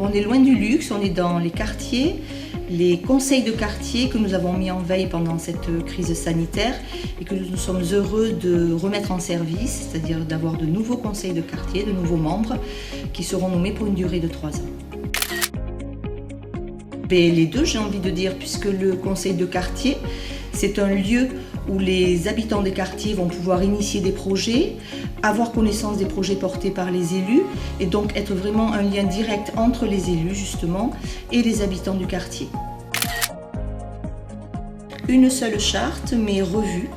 on est loin du luxe, on est dans les quartiers, les conseils de quartier que nous avons mis en veille pendant cette crise sanitaire et que nous sommes heureux de remettre en service, c'est-à-dire d'avoir de nouveaux conseils de quartier, de nouveaux membres qui seront nommés pour une durée de 3 ans. Et les deux, j'ai envie de dire, puisque le conseil de quartier, c'est un lieu où les habitants des quartiers vont pouvoir initier des projets, avoir connaissance des projets portés par les élus et donc être vraiment un lien direct entre les élus justement et les habitants du quartier. Une seule charte mais revue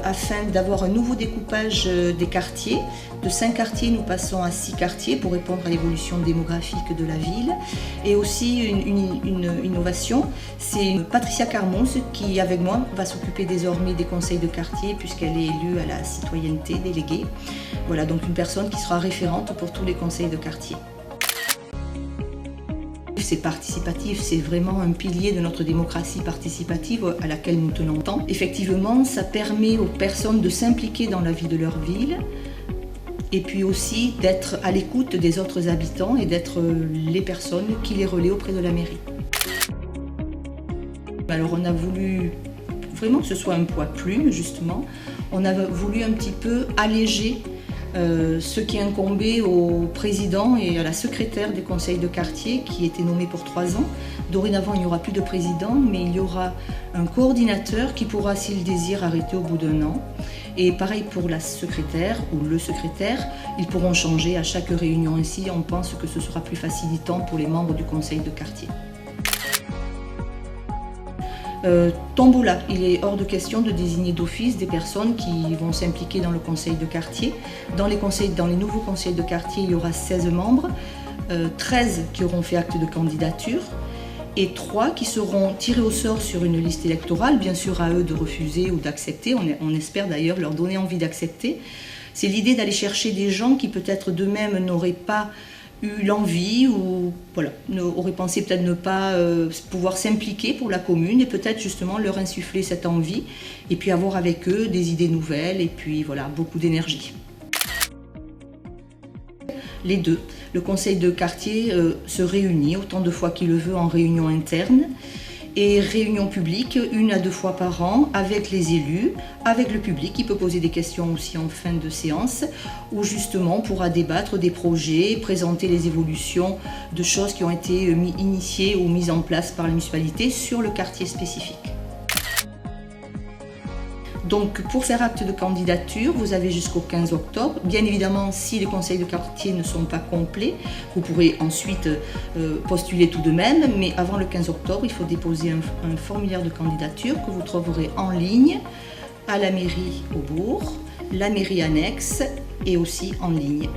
afin d'avoir un nouveau découpage des quartiers. De 5 quartiers, nous passons à 6 quartiers pour répondre à l'évolution démographique de la ville. Et aussi une innovation, c'est Patricia Carmons qui, avec moi, va s'occuper désormais des conseils de quartier puisqu'elle est élue à la citoyenneté déléguée. Voilà, donc une personne qui sera référente pour tous les conseils de quartier. C'est participatif, c'est vraiment un pilier de notre démocratie participative à laquelle nous tenons tant. Effectivement, ça permet aux personnes de s'impliquer dans la vie de leur ville et puis aussi d'être à l'écoute des autres habitants et d'être les personnes qui les relaient auprès de la mairie. Alors on a voulu vraiment que ce soit un poids plume justement. On a voulu un petit peu alléger ce qui incombait au président et à la secrétaire des conseils de quartier qui étaient nommés pour 3 ans. Dorénavant, il n'y aura plus de président, mais il y aura un coordinateur qui pourra, s'il désire, arrêter au bout d'1 an. Et pareil pour la secrétaire ou le secrétaire, ils pourront changer à chaque réunion. Ainsi, on pense que ce sera plus facilitant pour les membres du conseil de quartier. Tombola, il est hors de question de désigner d'office des personnes qui vont s'impliquer dans le conseil de quartier. Dans les nouveaux conseils de quartier, il y aura 16 membres, 13 qui auront fait acte de candidature et 3 qui seront tirés au sort sur une liste électorale, bien sûr à eux de refuser ou d'accepter. On espère d'ailleurs leur donner envie d'accepter. C'est l'idée d'aller chercher des gens qui peut-être d'eux-mêmes n'auraient pas eu l'envie ou voilà, auraient pensé peut-être ne pas pouvoir s'impliquer pour la commune et peut-être justement leur insuffler cette envie et puis avoir avec eux des idées nouvelles et puis voilà, beaucoup d'énergie. Les deux. Le conseil de quartier se réunit autant de fois qu'il le veut en réunion interne et réunion publique 1 à 2 fois par an avec les élus, avec le public qui peut poser des questions aussi en fin de séance où justement on pourra débattre des projets, présenter les évolutions de choses qui ont été initiées ou mises en place par la municipalité sur le quartier spécifique. Donc pour faire acte de candidature, vous avez jusqu'au 15 octobre. Bien évidemment, si les conseils de quartier ne sont pas complets, vous pourrez ensuite postuler tout de même. Mais avant le 15 octobre, il faut déposer un formulaire de candidature que vous trouverez en ligne à la mairie au bourg, la mairie annexe et aussi en ligne.